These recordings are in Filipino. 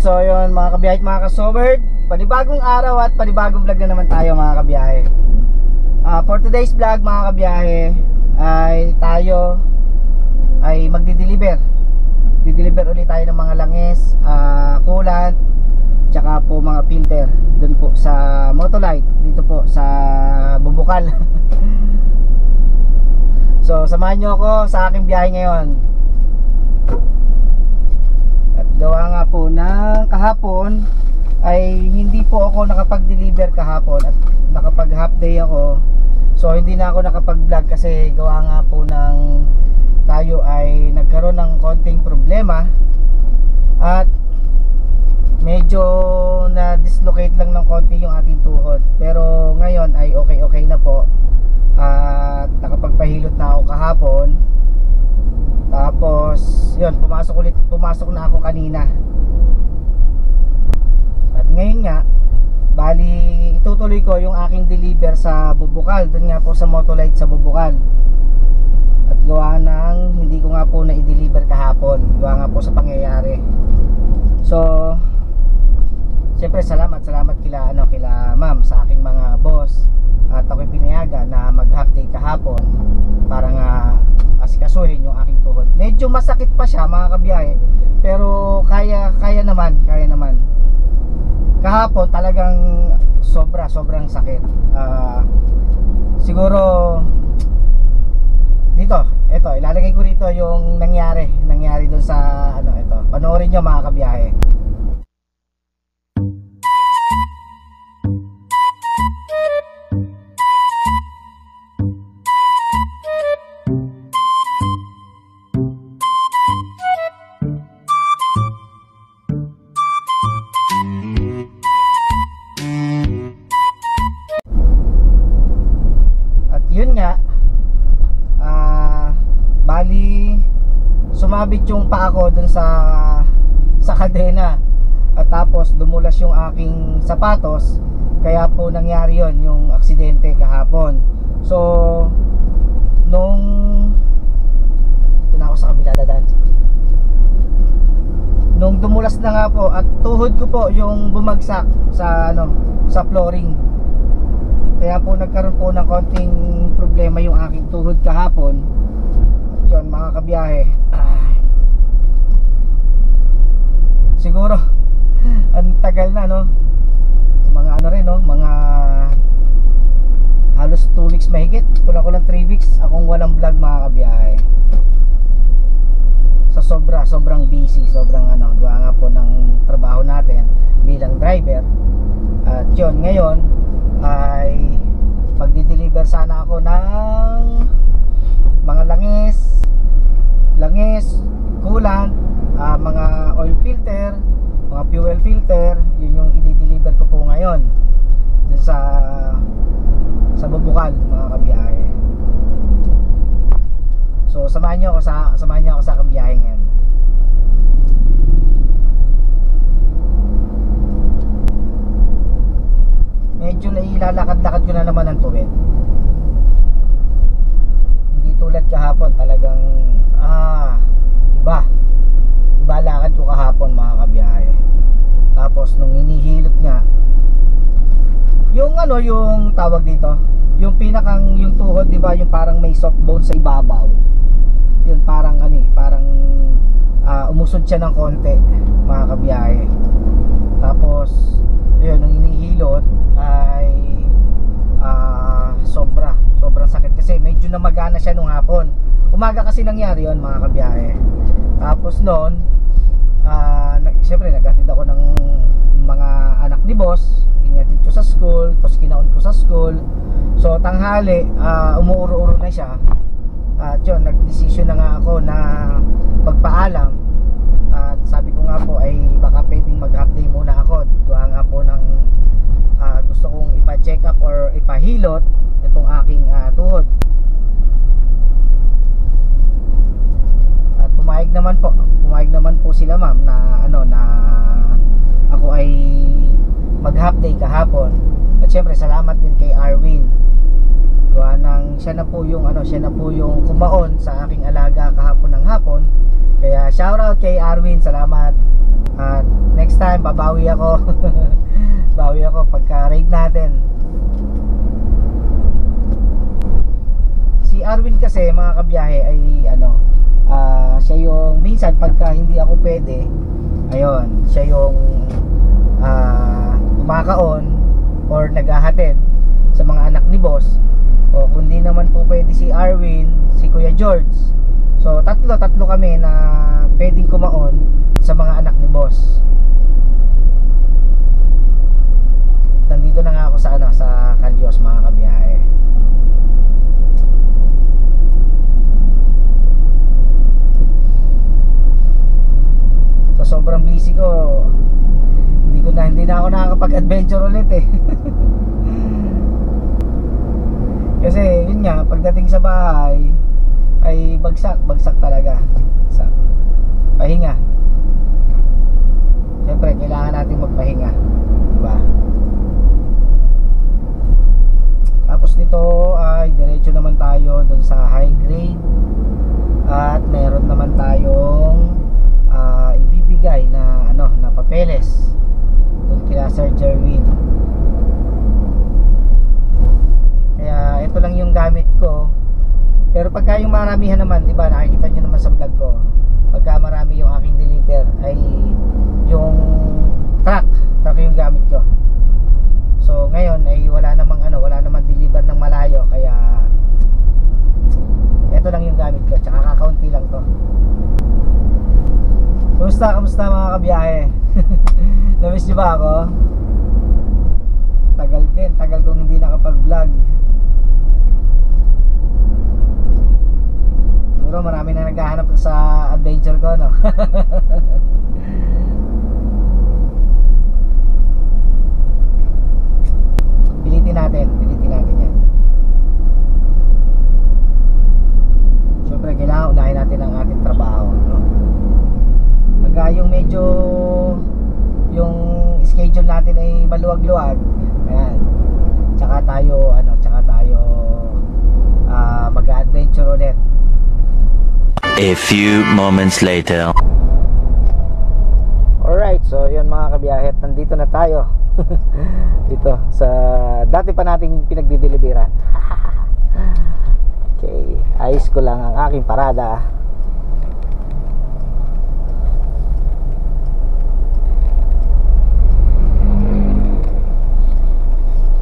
So yun mga kabiyahe at mga kasobert, panibagong araw at panibagong vlog na naman tayo mga kabiyahe. For today's vlog mga kabiyahe ay tayo ay magdi-deliver. Di-deliver ulit tayo ng mga langis, coolant, tsaka po mga filter dun po sa Motolite, dito po sa Bubukal. So samahan nyo ako sa aking biyahe ngayon. At gawa nga po ng kahapon ay hindi po ako nakapag-deliver kahapon at nakapag half day ako. So hindi na ako nakapag-vlog kasi gawa nga po ng tayo ay nagkaroon ng konting problema at medyo na-dislocate lang ng konti yung ating tuhod. Pero ngayon ay okay na po. At nakapagpahilot na ako kahapon. Tapos yun, pumasok na ako kanina. At ngayon nga, bali itutuloy ko yung aking deliver sa Bubukal, dun nga po sa Motolite sa Bubukal. At gawa ng hindi ko nga po na-i-deliver kahapon, gawa nga po sa pangyayari. So siyempre salamat kila ma'am sa aking mga boss. At ako'y pinayagan na mag-half day kahapon para nga asikasuhin yung aking tuhod. Medyo masakit pa siya mga kabiyahe, pero kaya naman. Kahapon talagang sobrang sakit. Siguro dito, ito ilalagay ko rito yung nangyari doon sa ito. Panoorin nyo mga kabiyahe. Yun nga, bali sumabit yung paa ko dun sa kadena at tapos dumulas yung aking sapatos, kaya po nangyari yon yung aksidente kahapon. So nung ito na ako sa kabila dadaan, nung dumulas na nga po at tuhod ko po yung bumagsak sa sa flooring. Kaya po nagkaroon po ng konting problema yung aking tuhod kahapon. At yun mga kabiyahe, siguro ang tagal na mga mga halos 2 weeks mahigit, kulang 3 weeks akong walang vlog mga kabiyahe. Sa sobrang busy, gawa nga po ng trabaho natin bilang driver. At yun, ngayon ay magdi-deliver sana ako ng mga langis, coolant, mga oil filter, mga fuel filter. Yun yung i-deliver ko po ngayon dun sa Bubukal mga kabiyahe. So samahan niyo ako sa kabiyahe ngayon. Medyo nailalakad-lakad ko na naman ang tuwid. Hindi tulad kahapon, talagang iba lakad ko kahapon mga kabiyahe. Tapos nung hinihilot nga yung yung tawag dito, yung yung tuhod, di ba, yung parang may soft bone sa ibabaw. Yun parang umusod siya ng konti mga kabiyahe. Tapos yun, nung hinihilot ay sobrang sakit kasi medyo namagana siya nung hapon. Umaga kasi nangyari yon mga kabiyahe. Tapos noon siyempre naghatid ako ng mga anak ni boss, inihatid ko sa school, tapos kinaon ko sa school. So tanghali, umuuro-uro na siya. At yun, nag-decision na nga ako na magpaalam. At sabi ko nga po ay baka pwedeng mag-half day muna ako. Gawa nga po ng gusto kong ipa-check up or ipahilot itong aking tuhod. At pumayag naman po sila ma'am na na ako ay mag-half day kahapon. At syempre salamat din kay Arwin. Gawa ng siya na po yung kumaon sa aking alaga kahapon ng hapon. Kaya shoutout kay Arwin, salamat. At next time babawi ako. Bawi ako pagka raid natin. Si Arwin kasi mga kabiyahe ay ano, siya yung minsan pagka hindi ako pwede, ayun, siya yung kumakaon or naghahatid sa mga anak ni boss. O kung di naman po pwede si Arwin, si Kuya George, so tatlo kami na pwedeng kumaon sa mga anak ni boss. Nandito na nga ako sa ano, sa Calyos mga kabiyahe. So sobrang busy ko. Hindi na ako nakakapag-adventure ulit eh. Kasi yun nga, pagdating sa bahay ay bagsak talaga. Pahinga. Siyempre kailangan natin magpahinga, diba? Tapos nito ay diretso naman tayo dun sa high grade. At meron naman tayong ibibigay na ano, na papeles dun kila Sir Jerwin. Kaya ito lang yung gamit ko. Pero pagka yung maramihan naman, 'di ba? Nakikita niyo naman sa vlog ko. Pagka marami yung aking deliver ay yung truck yung gamit ko. So ngayon ay wala namang deliver ng malayo, kaya ito lang yung gamit ko. Tsaka kakaunti lang to. Kamusta mga kabiyahe? Na-miss niyo ba ako? Tagal kong hindi nakapag-vlog. Siguro marami na naghahanap sa adventure ko, no? Pilitin natin yan. Siyempre kailangan unahin natin ang ating trabaho, no? Pagka yung medyo yung schedule natin ay maluwag-luwag, ayan, tsaka tayo mag-adventure ulit. A few moments later. Alright, so yun mga kabiyahe, nandito na tayo. Dito sa dati pa nating pinagdideliveran. Okay, ayos ko lang ang aking parada.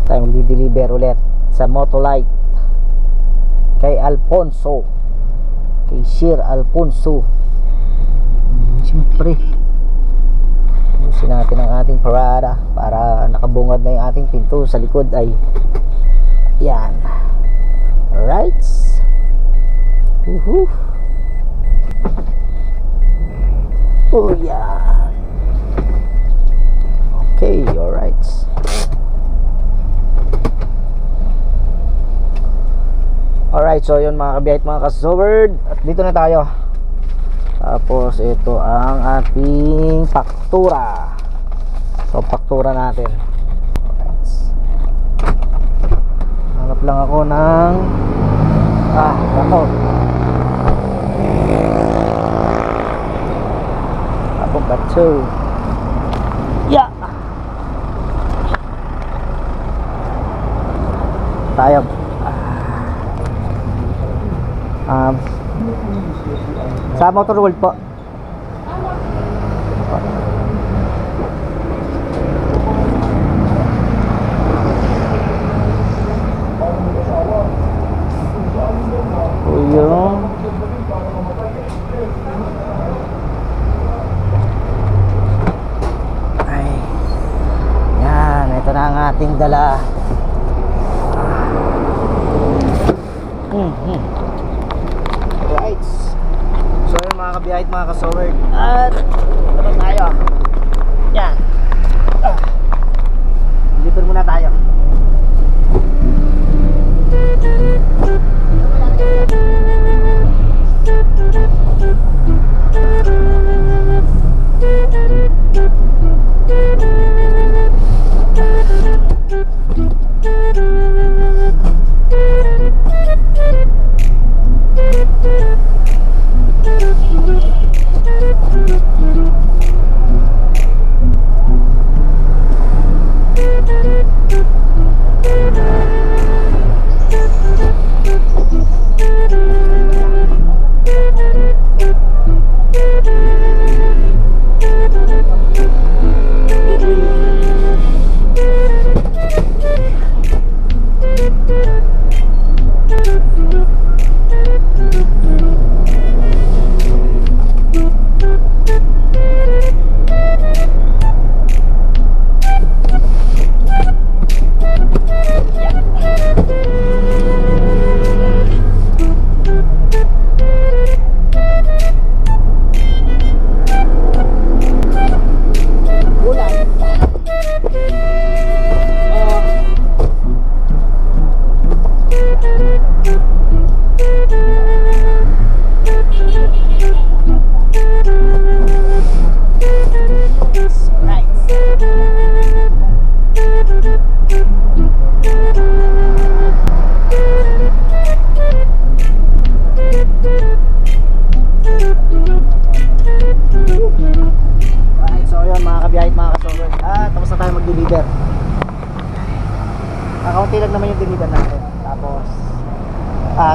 Tayo magdi-deliver ulit sa Motolite kay Alfonso, kay Sir Alfonso. Siyempre usin natin ang ating parada para nakabungad na yung ating pinto sa likod. Ay yan. Alright. Oh yan. Okay, alright. Alright, so yun mga kabiyahit, mga kasoberd, at dito na tayo. Tapos ito ang ating faktura. So faktura natin. Alright. Hanap lang ako ng ako. Apong katso. Yeah. Tayo. Sa Motor World po. Uyong. Ay. Yan, ito na ang ating dala. Right. So yun mga kabiyahit, mga kasowerd, at ito na tayo. Yan. Deliver muna tayo. lang naman yung deliver natin. Tapos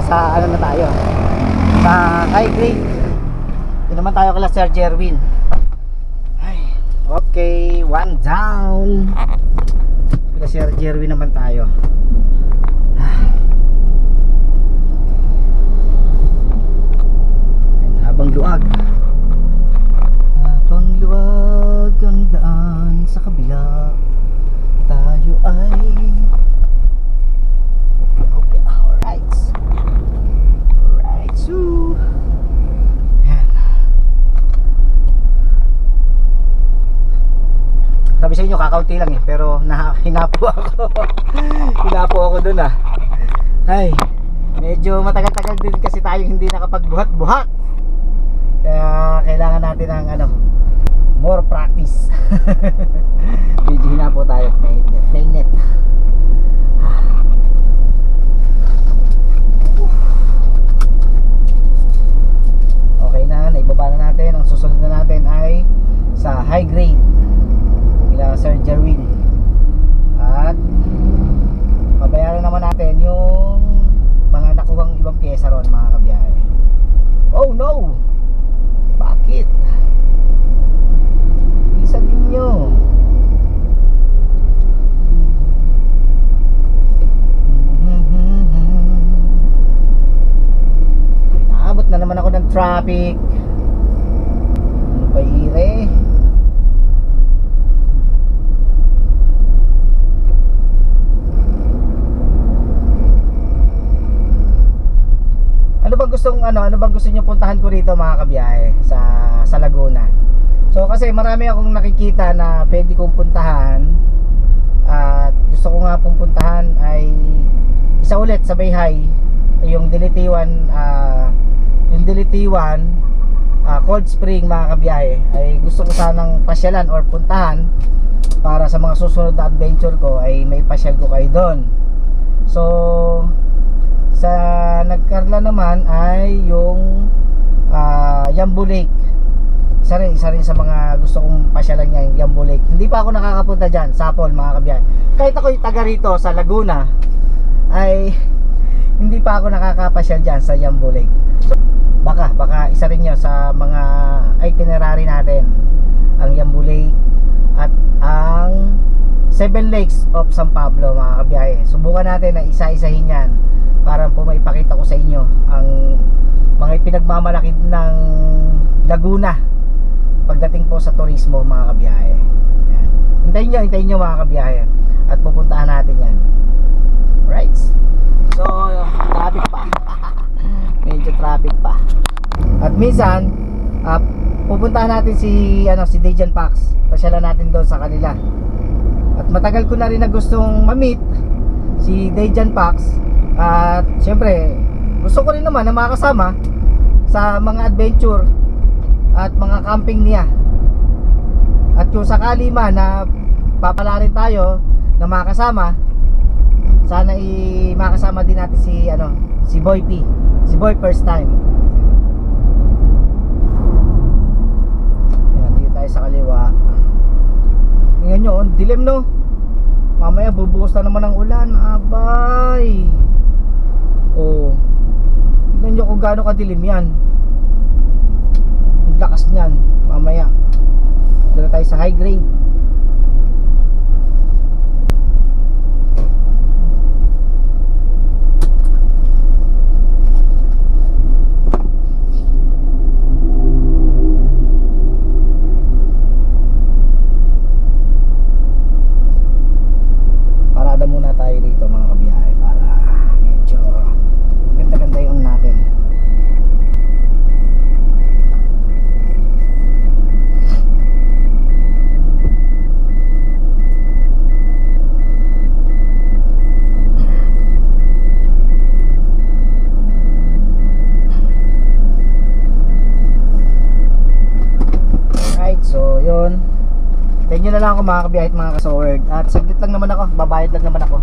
sa ano na tayo, sa high grade. Hindi naman tayo kala Sir Jerwin. Ay, okay, one down. Kala Sir Jerwin naman tayo. Habang luwag ang daan sa kabila, tayo ay okay, alright, so yan. Sabi sa inyo kakaunti lang pero hinapo ako. Hinapo ako dun ay medyo matagal-tagal din kasi tayo hindi nakapagbuhat-buhat. Kaya kailangan natin ng more practice. Medyo hinapo tayo. Mainit. Okay na, naibaba na natin. Ang susunod na natin ay sa high grade kila Sir Jerwin. At babayaran naman natin yung mga nakuhang ibang pyesa ron, mga kabiyahe. Oh no! Bakit? Sabihin nyo. Naabot na naman ako ng traffic. Ano ba ire? Ano bang gusto niyo puntahan ko rito, mga kabiyahe, sa Laguna? So kasi marami akong nakikita na pwede kong puntahan. At gusto ko nga pong puntahan ay isa ulit sa Bayhay, yung Dilitiwan, Cold Spring, mga kabiyahe. Ay gusto ko sanang pasyalan or puntahan para sa mga susunod na adventure ko ay may pasyal ko kayo doon. So sa Nagkarla naman ay yung Yambu Lake. Isa rin sa mga gusto kong pasyalan niya, yung Yambu Lake. Hindi pa ako nakakapunta dyan, Sapol, mga kabiyahe. Kahit ako'y taga rito sa Laguna, ay hindi pa ako nakakapasyal dyan sa Yambu Lake. So, baka isa rin yun sa mga itinerary natin, ang Yambu Lake at ang Seven Lakes of San Pablo, mga kabiyahe. Subukan natin na isa-isahin yan para po maipakita ko sa inyo ang mga pinagmamalaki ng Laguna pagdating po sa turismo, mga kabiyahe. Ayan. Hintayin nyo, mga kabiyahe, at pupuntahan natin yan. Right? So traffic pa. Medyo traffic pa. At minsan pupuntahan natin si Dejan Pax. Pasyalan natin doon sa kanila. At matagal ko na rin na gustong ma-meet si Dejan Pax. At syempre gusto ko rin naman na makasama sa mga adventure at mga camping niya. At kung sakali man na papala rin tayo na makasama, sana makasama din natin si Boy P. Si Boy first time. Ayan, dito tayo sa kaliwa. Tingnan nyo, dilim no. Mamaya bubuhos na naman ng ulan. Abay. Oh. Tingnan nyo kung gaano kadilim yan. Ang lakas niyan. Mamaya dito tayo sa high grade. Parada muna tayo dito, mga kabiyahe, para medyo ganda-ganda yung natin. So yun, tayo nyo na lang ako, mga kabiyahe at mga kasoword. At saglit lang naman ako, babayad lang naman ako.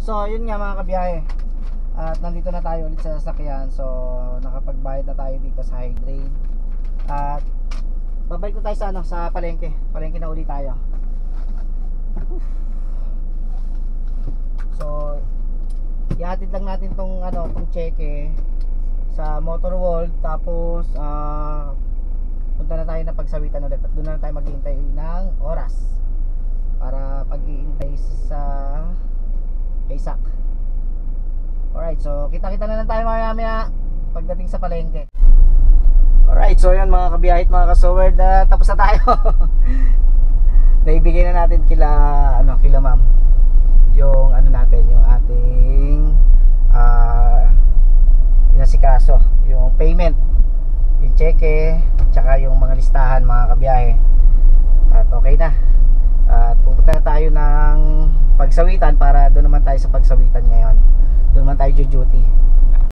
So yun nga mga kabiyahe, at nandito na tayo ulit sa sasakyan. So nakapagbayad na tayo dito sa high grade. At babalik na tayo sa sa palengke. Palengke na uli tayo. So ihatid lang natin tong tong cheque sa Motor World, tapos punta na tayo na pagsawitan ulit at doon na tayo maghihintay ng oras para pag-iintay sa Kaysak. Alright, so kita-kita na lang tayo maya pagdating sa palengke. Alright, so yun mga kabiyahit, mga kasowerd, tapos na tayo. Naibigay na natin kila kila ma'am yung natin, yung ating inasikaso, yung payment, yung cheque, tsaka yung mga listahan mga kabiyahe. At okay na. At pupunta na tayo ng pagsawitan para doon naman tayo sa pagsawitan ngayon. Doon naman tayo duty.